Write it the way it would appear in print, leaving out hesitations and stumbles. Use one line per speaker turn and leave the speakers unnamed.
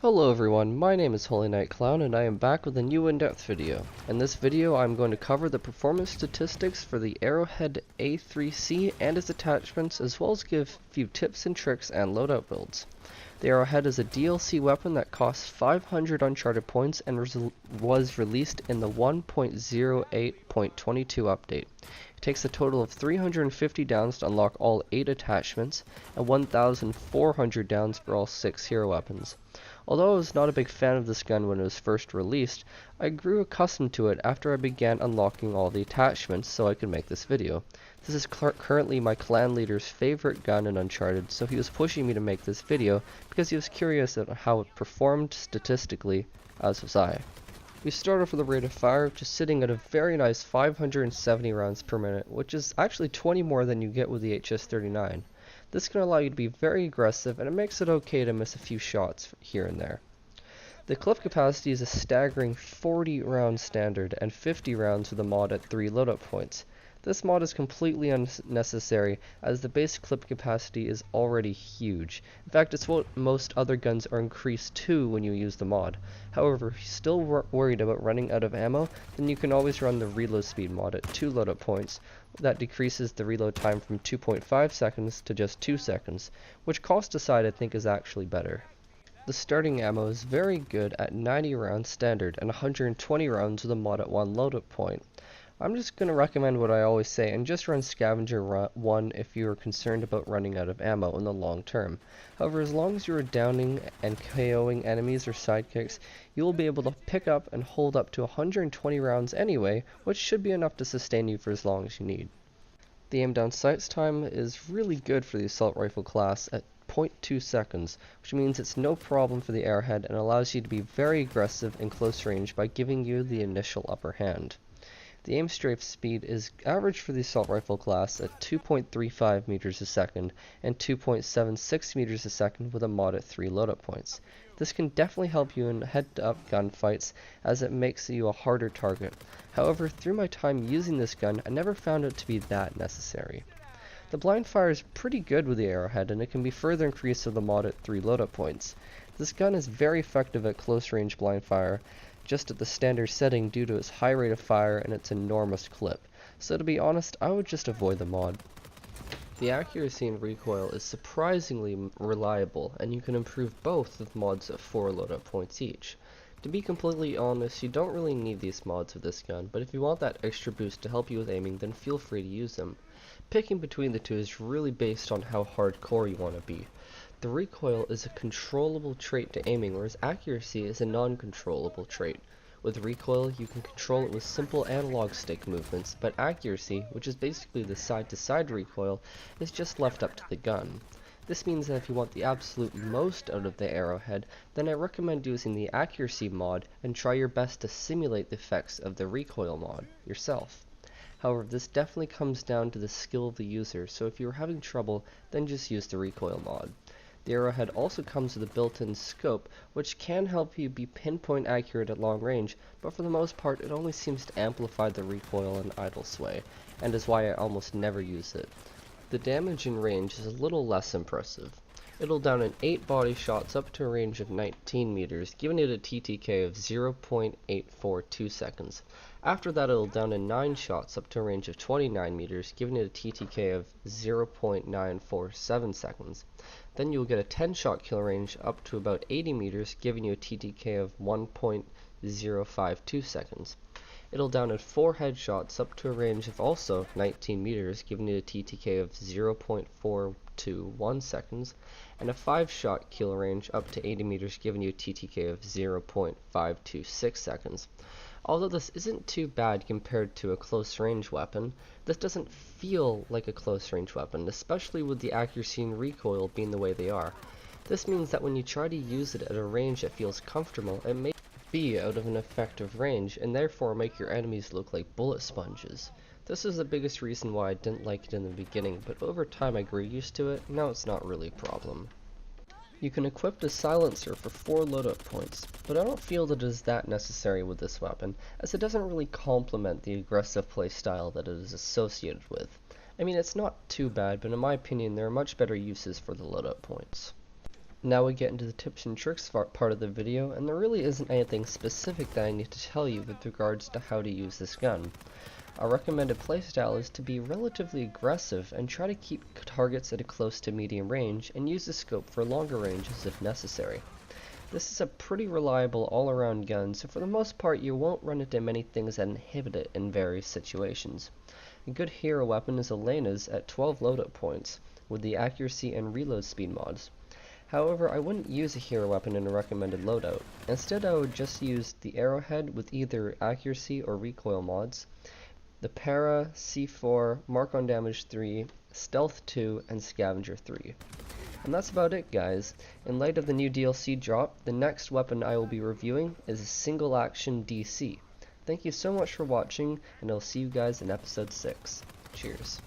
Hello everyone, my name is Holy Knight Clown and I am back with a new in-depth video. In this video I'm going to cover the performance statistics for the Arrowhead A3c and its attachments, as well as give a few tips and tricks and loadout builds. The Arrowhead is a DLC weapon that costs 500 Uncharted points and was released in the 1.08.22 update. It takes a total of 350 downs to unlock all 8 attachments, and 1,400 downs for all 6 hero weapons. Although I was not a big fan of this gun when it was first released, I grew accustomed to it after I began unlocking all the attachments so I could make this video. This is currently my clan leader's favorite gun in Uncharted, so he was pushing me to make this video because he was curious about how it performed statistically, as was I. We start off with a rate of fire, which is sitting at a very nice 570 rounds per minute, which is actually 20 more than you get with the HS-39. This can allow you to be very aggressive, and it makes it okay to miss a few shots here and there. The clip capacity is a staggering 40 rounds standard and 50 rounds with a mod at 3 loadout points. This mod is completely unnecessary, as the base clip capacity is already huge. In fact, it's what most other guns are increased to when you use the mod. However, if you're still worried about running out of ammo, then you can always run the reload speed mod at 2 loadout points. That decreases the reload time from 2.5 seconds to just 2 seconds, which cost aside I think is actually better. The starting ammo is very good at 90 rounds standard and 120 rounds with a mod at 1 loadout point. I'm just going to recommend what I always say and just run Scavenger 1 if you are concerned about running out of ammo in the long term. However, as long as you are downing and KOing enemies or sidekicks, you will be able to pick up and hold up to 120 rounds anyway, which should be enough to sustain you for as long as you need. The aim down sights time is really good for the assault rifle class at 0.2 seconds, which means it's no problem for the Arrowhead and allows you to be very aggressive in close range by giving you the initial upper hand. The aim strafe speed is average for the assault rifle class at 2.35 meters a second and 2.76 meters a second with a mod at 3 loadout points. This can definitely help you in head-up gunfights, as it makes you a harder target. However, through my time using this gun, I never found it to be that necessary. The blind fire is pretty good with the Arrowhead, and it can be further increased with the mod at 3 loadout points. This gun is very effective at close range blind fire, just at the standard setting due to its high rate of fire and its enormous clip, so to be honest, I would just avoid the mod. The accuracy in recoil is surprisingly reliable, and you can improve both with mods at 4 loadout points each. To be completely honest, you don't really need these mods with this gun, but if you want that extra boost to help you with aiming, then feel free to use them. Picking between the two is really based on how hardcore you want to be. The recoil is a controllable trait to aiming, whereas accuracy is a non-controllable trait. With recoil, you can control it with simple analog stick movements, but accuracy, which is basically the side-to-side recoil, is just left up to the gun. This means that if you want the absolute most out of the Arrowhead, then I recommend using the accuracy mod and try your best to simulate the effects of the recoil mod yourself. However, this definitely comes down to the skill of the user, so if you are having trouble, then just use the recoil mod. The Arrowhead also comes with a built-in scope, which can help you be pinpoint accurate at long range, but for the most part it only seems to amplify the recoil and idle sway, and is why I almost never use it. The damage in range is a little less impressive. It'll down in 8 body shots up to a range of 19 meters, giving it a TTK of 0.842 seconds. After that, it'll down in 9 shots up to a range of 29 meters, giving it a TTK of 0.947 seconds. Then you'll get a 10 shot kill range up to about 80 meters, giving you a TTK of 1.052 seconds. It'll down in 4 headshots up to a range of also 19 meters, giving it a TTK of 0.421 seconds, and a 5 shot kill range up to 80 meters, giving you a TTK of 0.526 seconds. Although this isn't too bad compared to a close range weapon, this doesn't feel like a close range weapon, especially with the accuracy and recoil being the way they are. This means that when you try to use it at a range that feels comfortable, it may be out of an effective range, and therefore make your enemies look like bullet sponges. This is the biggest reason why I didn't like it in the beginning, but over time I grew used to it, now it's not really a problem. You can equip the silencer for 4 loadout points, but I don't feel that it is that necessary with this weapon, as it doesn't really complement the aggressive playstyle that it is associated with. I mean, it's not too bad, but in my opinion there are much better uses for the loadout points. Now we get into the tips and tricks part of the video, and there really isn't anything specific that I need to tell you with regards to how to use this gun. Our recommended playstyle is to be relatively aggressive and try to keep targets at a close to medium range and use the scope for longer ranges if necessary. This is a pretty reliable all-around gun, so for the most part you won't run into many things that inhibit it in various situations. A good hero weapon is Elena's at 12 loadout points, with the accuracy and reload speed mods. However, I wouldn't use a hero weapon in a recommended loadout. Instead, I would just use the Arrowhead with either accuracy or recoil mods, the Para, C4, Mark on Damage 3, Stealth 2, and Scavenger 3. And that's about it, guys. In light of the new DLC drop, the next weapon I will be reviewing is a single action DC. Thank you so much for watching, and I'll see you guys in episode 6. Cheers.